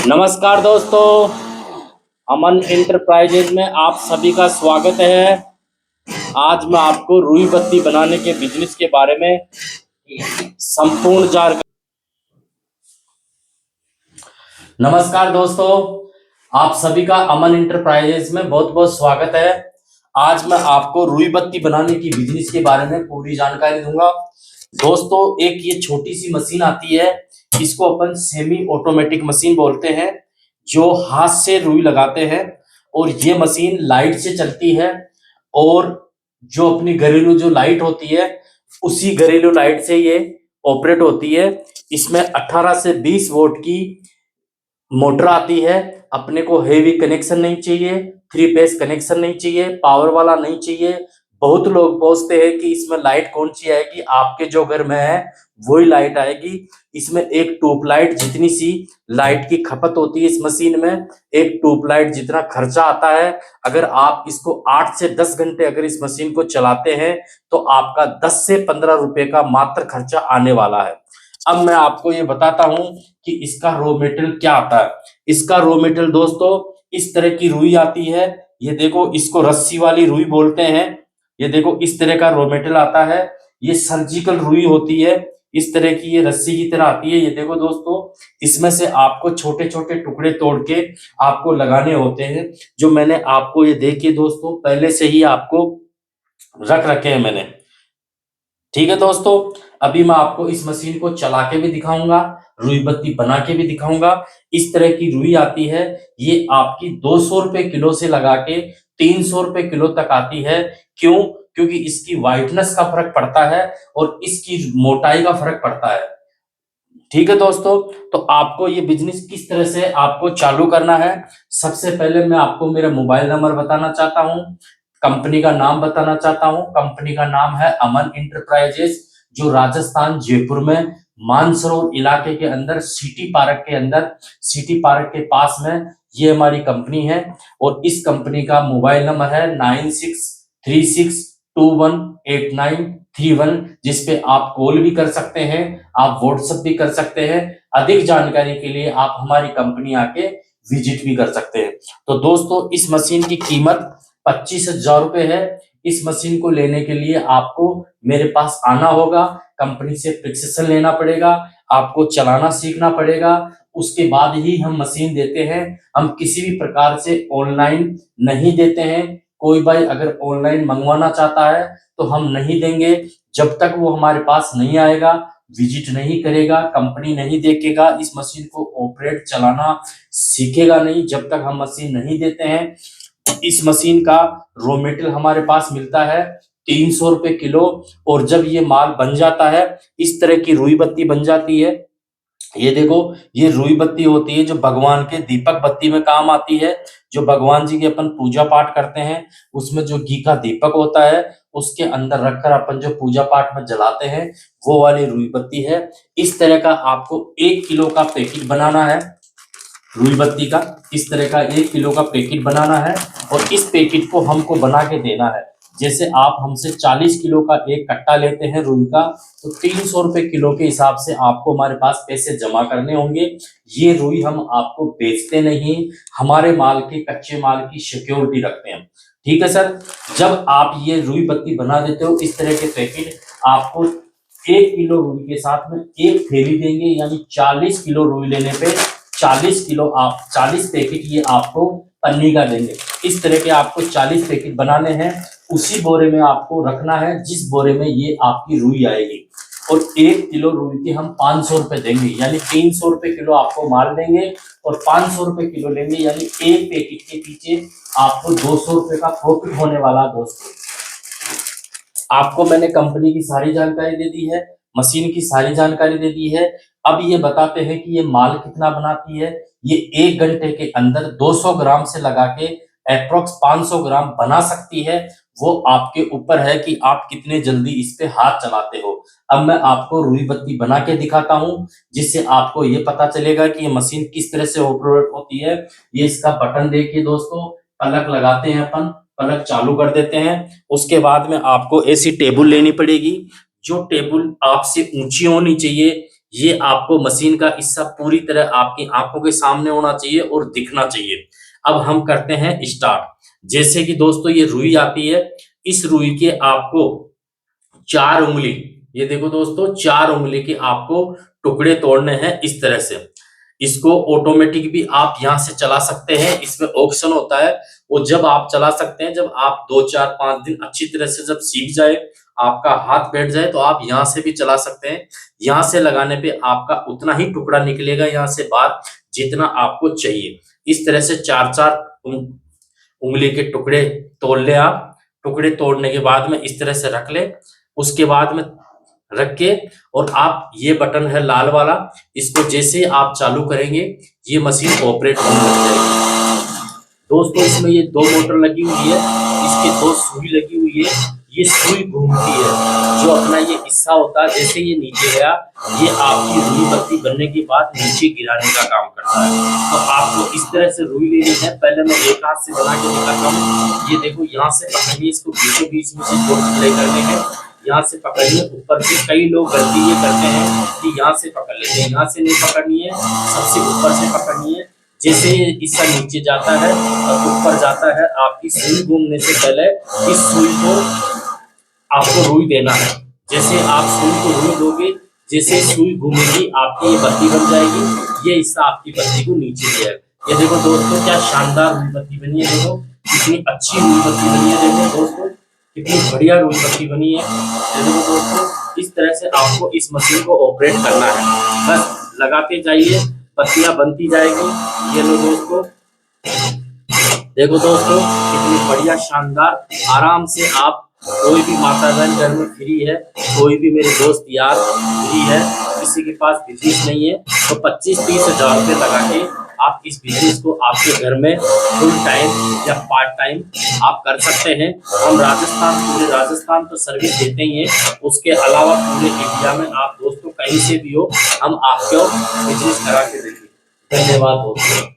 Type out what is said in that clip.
नमस्कार दोस्तों, अमन इंटरप्राइजेज में आप सभी का स्वागत है। आज मैं आपको रुई बत्ती बनाने के बिजनेस के बारे में संपूर्ण जानकारी। नमस्कार दोस्तों, आप सभी का अमन इंटरप्राइजेज में बहुत बहुत स्वागत है। आज मैं आपको रुई बत्ती बनाने की बिजनेस के बारे में पूरी जानकारी दूंगा। दोस्तों, एक ये छोटी सी मशीन आती है, इसको अपन सेमी ऑटोमेटिक मशीन बोलते हैं, जो हाथ से रुई लगाते हैं। और ये मशीन लाइट से चलती है, और जो अपनी घरेलू जो लाइट होती है, उसी घरेलू लाइट से ये ऑपरेट होती है। इसमें 18 से 20 वोल्ट की मोटर आती है। अपने को हेवी कनेक्शन नहीं चाहिए, 3 फेज कनेक्शन नहीं चाहिए, पावर वाला नहीं चाहिए। बहुत लोग पूछते हैं कि इसमें लाइट कौन सी आएगी। आपके जो घर में है वही लाइट आएगी। इसमें एक ट्यूबलाइट जितनी सी लाइट की खपत होती है इस मशीन में, एक ट्यूबलाइट जितना खर्चा आता है। अगर आप इसको 8 से 10 घंटे अगर इस मशीन को चलाते हैं तो आपका 10 से 15 रुपए का मात्र खर्चा आने वाला है। अब मैं आपको ये बताता हूं कि इसका रॉ मटेरियल क्या आता है। इसका रॉ मटेरियल दोस्तों इस तरह की रुई आती है। ये देखो, इसको रस्सी वाली रुई बोलते हैं। ये देखो, इस तरह का रॉ मटेरियल आता है। ये सर्जिकल रुई होती है, इस तरह की ये रस्सी की तरह आती है। ये देखो दोस्तों, इसमें से आपको छोटे छोटे टुकड़े तोड़ के आपको लगाने होते हैं, जो मैंने आपको ये देखिए दोस्तों पहले से ही आपको रख रखे हैं मैंने। ठीक है दोस्तों, अभी मैं आपको इस मशीन को चला के भी दिखाऊंगा, रुई बत्ती बना के भी दिखाऊंगा। इस तरह की रुई आती है, ये आपकी 200 रुपए किलो से लगा के 300 रुपए किलो तक आती है। क्यों? क्योंकि इसकी वाइटनेस का फर्क पड़ता है और इसकी मोटाई का फर्क पड़ता है। ठीक है दोस्तों, तो आपको ये बिजनेस किस तरह से आपको चालू करना है, सबसे पहले मैं आपको मेरा मोबाइल नंबर बताना चाहता हूँ, कंपनी का नाम बताना चाहता हूँ। कंपनी का नाम है अमन इंटरप्राइजेस, जो राजस्थान जयपुर में मानसरोवर इलाके के अंदर सिटी पार्क के अंदर, सिटी पार्क के पास में ये हमारी कंपनी है। और इस कंपनी का मोबाइल नंबर है 9636218931, जिसपे आप कॉल भी कर सकते हैं, आप व्हाट्सएप भी कर सकते हैं। अधिक जानकारी के लिए आप हमारी कंपनी आके विजिट भी कर सकते हैं। तो दोस्तों, इस मशीन की कीमत 25,000 रुपए है। इस मशीन को लेने के लिए आपको मेरे पास आना होगा, कंपनी से प्रिस्क्रिप्शन लेना पड़ेगा, आपको चलाना सीखना पड़ेगा। उसके बाद ही हम मशीन देते हैं। हम किसी भी प्रकार से ऑनलाइन नहीं देते हैं। कोई भाई अगर ऑनलाइन मंगवाना चाहता है तो हम नहीं देंगे, जब तक वो हमारे पास नहीं आएगा, विजिट नहीं करेगा, कंपनी नहीं देखेगा, इस मशीन को ऑपरेट चलाना सीखेगा नहीं, जब तक हम मशीन नहीं देते हैं। इस मशीन का रॉ मटेरियल हमारे पास मिलता है 300 रुपए किलो। और जब ये माल बन जाता है, इस तरह की रुई बत्ती बन जाती है। ये देखो, ये रुई बत्ती होती है जो भगवान के दीपक बत्ती में काम आती है। जो भगवान जी की अपन पूजा पाठ करते हैं, उसमें जो घी का दीपक होता है, उसके अंदर रखकर अपन जो पूजा पाठ में जलाते हैं, वो वाली रुई बत्ती है। इस तरह का आपको 1 किलो का पैकेट बनाना है रुई बत्ती का। इस तरह का 1 किलो का पैकेट बनाना है, और इस पैकेट को हमको बना के देना है। जैसे आप हमसे 40 किलो का एक कट्टा लेते हैं रुई का, तो 300 रुपए किलो के हिसाब से आपको हमारे पास पैसे जमा करने होंगे। ये रुई हम आपको बेचते नहीं, हमारे माल के कच्चे माल की सिक्योरिटी रखते हैं। ठीक है सर, जब आप ये रुई बत्ती बना देते हो, इस तरह के पैकेट आपको 1 किलो रुई के साथ में एक थैली देंगे, यानी 40 किलो रुई लेने पे 40 किलो आप 40 पैकेट ये आपको पन्नी का देंगे। इस तरह के आपको 40 पैकेट बनाने हैं, उसी बोरे में आपको रखना है जिस बोरे में ये आपकी रुई आएगी। और 1 किलो रुई के हम 500 रुपए देंगे, यानी 300 रुपए किलो आपको माल देंगे, और 500 रुपए किलो लेंगे, यानी एक पैकेट के पीछे आपको 200 रुपए का प्रॉफिट होने वाला। दोस्तों, आपको मैंने कंपनी की सारी जानकारी दे दी है, मशीन की सारी जानकारी दे दी है। अब ये बताते हैं कि ये माल कितना बनाती है। ये 1 घंटे के अंदर 200 ग्राम से लगा के अप्रोक्स 500 ग्राम बना सकती है। वो आपके ऊपर है कि आप कितने जल्दी इस पे हाथ चलाते हो। अब मैं आपको रुई बत्ती बना के दिखाता हूँ, जिससे आपको ये पता चलेगा कि ये मशीन किस तरह से ऑपरेट होती है। ये इसका बटन देखिए दोस्तों, पलक लगाते हैं अपन, पलक चालू कर देते हैं। उसके बाद में आपको ऐसी टेबल लेनी पड़ेगी, जो टेबल आपसे ऊंची होनी चाहिए, ये आपको मशीन का हिस्सा पूरी तरह आपकी आंखों के सामने होना चाहिए और दिखना चाहिए। अब हम करते हैं स्टार्ट। जैसे कि दोस्तों ये रुई आती है, इस रुई के आपको 4 उँगली, ये देखो दोस्तों 4 उँगली के आपको टुकड़े तोड़ने हैं इस तरह से। इसको ऑटोमेटिक भी आप यहाँ से चला सकते हैं, इसमें ऑप्शन होता है, वो जब आप चला सकते हैं जब आप 2, 4, 5 दिन अच्छी तरह से जब सीख जाए, आपका हाथ बैठ जाए तो आप यहाँ से भी चला सकते हैं। यहाँ से लगाने पे आपका उतना ही टुकड़ा निकलेगा यहाँ से बाहर जितना आपको चाहिए। इस तरह से 4-4 उँगली के टुकड़े तोड़ ले आप। टुकड़े तोड़ने के बाद में इस तरह से रख ले। उसके बाद में रख के और आप ये बटन है लाल वाला, इसको जैसे आप चालू करेंगे ये मशीन ऑपरेट होने लग जाएगी। दोस्तों इसमें ये 2 मोटर लगी हुई है, इसके 2 सुई लगी हुई है, ये सुई घूमती है, जो अपना ये हिस्सा होता है जैसे ये नीचे गया, ये आपकी रुई बत्ती बनने के बाद नीचे गिराने का काम करता है। तो आपको इस तरह से रुई लेनी है। पहले मैं एक हाथ से बना के दिखाता हूँ। ये देखो यहाँ से पकड़िए, इसको बीचों बीच में से 2 टुकड़े करने हैं। यहाँ से पकड़िए ऊपर से। कई लोग गलती ये करते हैं कि यहाँ से पकड़ लेते हैं, यहाँ से नहीं पकड़नी है, सबसे ऊपर से पकड़नी है। जैसे हिस्सा नीचे जाता है और ऊपर जाता है, आपकी सुई घूमने से पहले इस सुई को आपको रुई देना है। जैसे आप सुई को रुई दोगे, जैसे सुई घूमेगी आपकी ये बत्ती बन जाएगी, ये हिस्सा आपकी बत्ती को नीचे जाएगा। ये देखो दोस्तों क्या शानदार रुई बत्ती बनी है, देखो कितनी अच्छी रुई बत्ती बनी है, देखो दोस्तों कितनी बढ़िया रुई बत्ती बनी है। ये देखो दोस्तों इस तरह से आपको इस मशीन को ऑपरेट करना है, बस लगाते जाइए, बत्तियां बनती जाएगी। ये लो दोस्तों, देखो दोस्तों कितनी बढ़िया शानदार, आराम से आप कोई भी माता बहन घर में फ्री है, कोई भी मेरे दोस्त यार फ्री है, किसी के पास बिजनेस नहीं है, तो 25-30 हजार रुपये लगा के आप इस बिजनेस को आपके घर में फुल टाइम या पार्ट टाइम आप कर सकते हैं। हम राजस्थान, पूरे राजस्थान तो सर्विस देते ही हैं, उसके अलावा पूरे इंडिया में आप दोस्तों कहीं से भी हो, हम आपको बिजनेस करा के देंगे। धन्यवाद दोस्तों।